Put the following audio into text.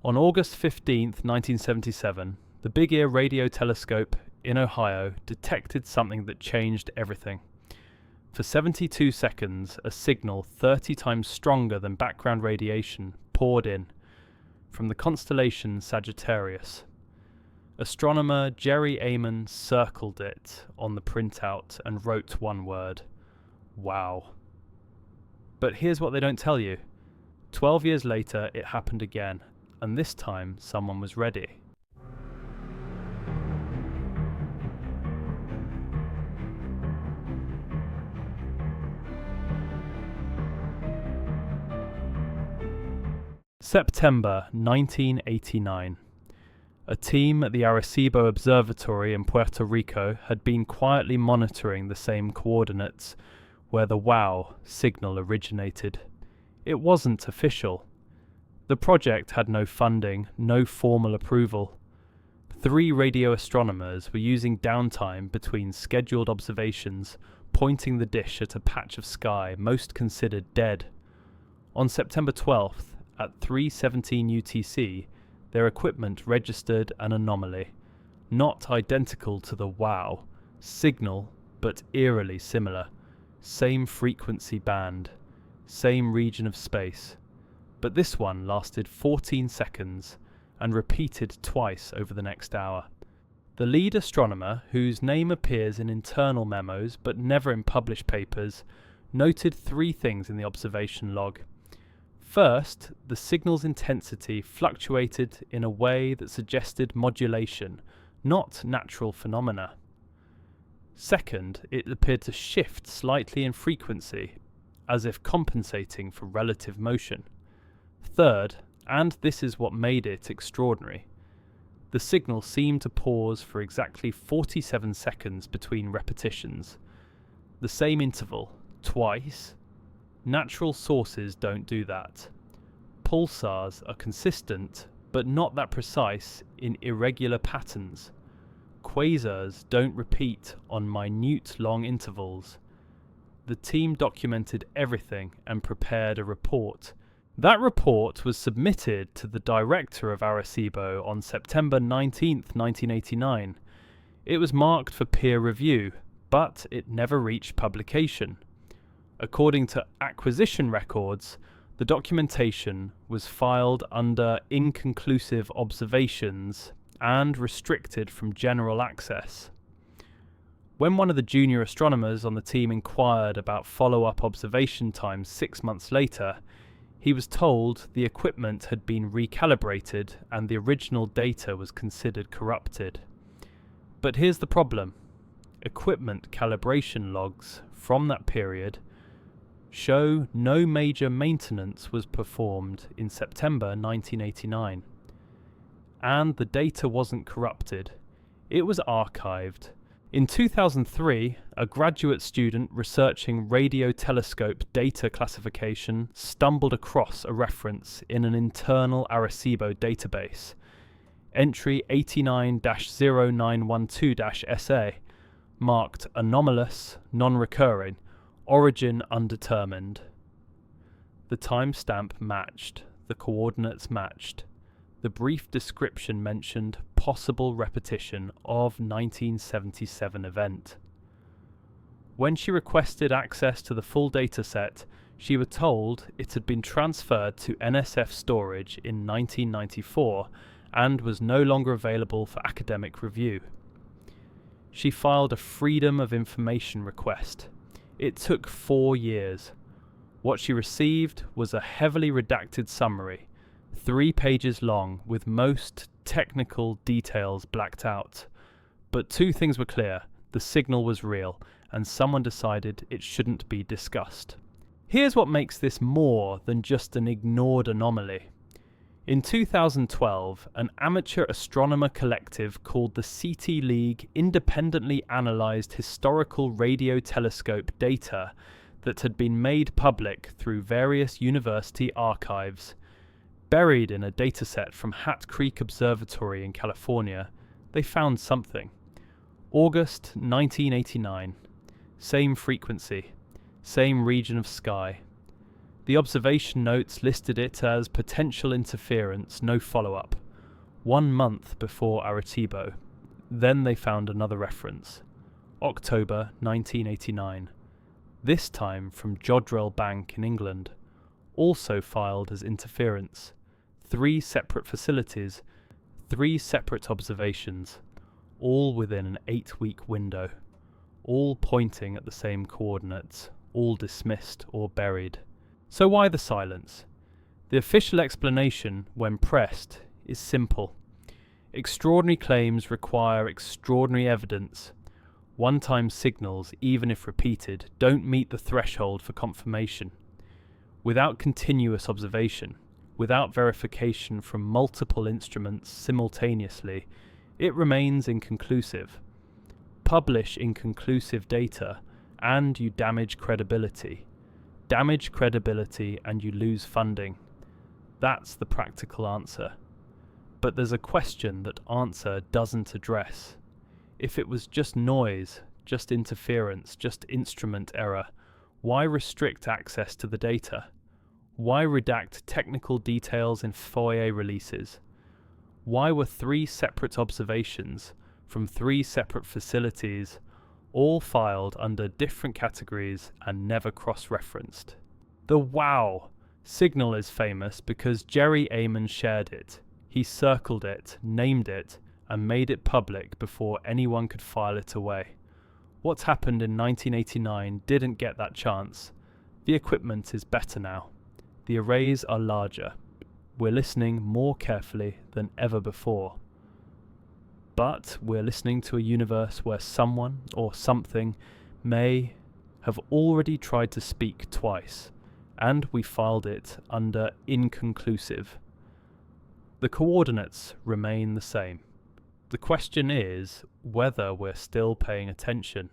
On August 15th, 1977, the Big Ear radio telescope in Ohio detected something that changed everything. For 72 seconds, a signal 30 times stronger than background radiation poured in from the constellation Sagittarius. Astronomer Jerry Amon circled it on the printout and wrote one word: wow. But here's what they don't tell you. 12 years later, it happened again, and this time someone was ready. September 1989. A team at the Arecibo Observatory in Puerto Rico had been quietly monitoring the same coordinates where the WOW signal originated. It wasn't official. The project had no funding, no formal approval. 3 radio astronomers were using downtime between scheduled observations, pointing the dish at a patch of sky most considered dead. On September 12th, at 3:17 UTC, their equipment registered an anomaly, not identical to the WOW signal, but eerily similar. Same frequency band, same region of space, but this one lasted 14 seconds and repeated twice over the next hour. The lead astronomer, whose name appears in internal memos but never in published papers, noted 3 things in the observation log. First, the signal's intensity fluctuated in a way that suggested modulation, not natural phenomena. Second, it appeared to shift slightly in frequency, as if compensating for relative motion. Third, and this is what made it extraordinary, the signal seemed to pause for exactly 47 seconds between repetitions. The same interval, twice. Natural sources don't do that. Pulsars are consistent, but not that precise in irregular patterns. Quasars don't repeat on minute long intervals. The team documented everything and prepared a report. That report was submitted to the director of Arecibo on September 19th, 1989. It was marked for peer review, but it never reached publication. According to acquisition records, the documentation was filed under inconclusive observations and restricted from general access. When one of the junior astronomers on the team inquired about follow-up observation times 6 months later, he was told the equipment had been recalibrated and the original data was considered corrupted. But here's the problem. Equipment calibration logs from that period show no major maintenance was performed in September 1989. And the data wasn't corrupted. It was archived. In 2003, a graduate student researching radio telescope data classification stumbled across a reference in an internal Arecibo database. Entry 89-0912-SA, marked anomalous, non-recurring, origin undetermined. The timestamp matched, the coordinates matched. The brief description mentioned possible repetition of 1977 event. When she requested access to the full dataset, she was told it had been transferred to NSF storage in 1994 and was no longer available for academic review. She filed a Freedom of Information request. It took 4 years. What she received was a heavily redacted summary, 3 pages long, with most technical details blacked out. But 2 things were clear: the signal was real, and someone decided it shouldn't be discussed. Here's what makes this more than just an ignored anomaly. In 2012, an amateur astronomer collective called the SETI League independently analysed historical radio telescope data that had been made public through various university archives. Buried in a dataset from Hat Creek Observatory in California, they found something. August 1989. Same frequency, same region of sky. The observation notes listed it as potential interference, no follow-up, 1 month before Arecibo. Then they found another reference, October 1989, this time from Jodrell Bank in England, also filed as interference. 3 separate facilities, 3 separate observations, all within an 8-week window, all pointing at the same coordinates, all dismissed or buried. So why the silence? The official explanation, when pressed, is simple. Extraordinary claims require extraordinary evidence. One-time signals, even if repeated, don't meet the threshold for confirmation. Without continuous observation, without verification from multiple instruments simultaneously, it remains inconclusive. Publish inconclusive data, and you damage credibility. Damage credibility and you lose funding. That's the practical answer. But there's a question that answer doesn't address. If it was just noise, just interference, just instrument error, why restrict access to the data? Why redact technical details in FOIA releases? Why were 3 separate observations from 3 separate facilities all filed under different categories and never cross-referenced? The WOW signal is famous because Jerry Amon shared it. He circled it, named it, and made it public before anyone could file it away. What happened in 1989 didn't get that chance. The equipment is better now. The arrays are larger. We're listening more carefully than ever before. But we're listening to a universe where someone or something may have already tried to speak twice, and we filed it under inconclusive. The coordinates remain the same. The question is whether we're still paying attention.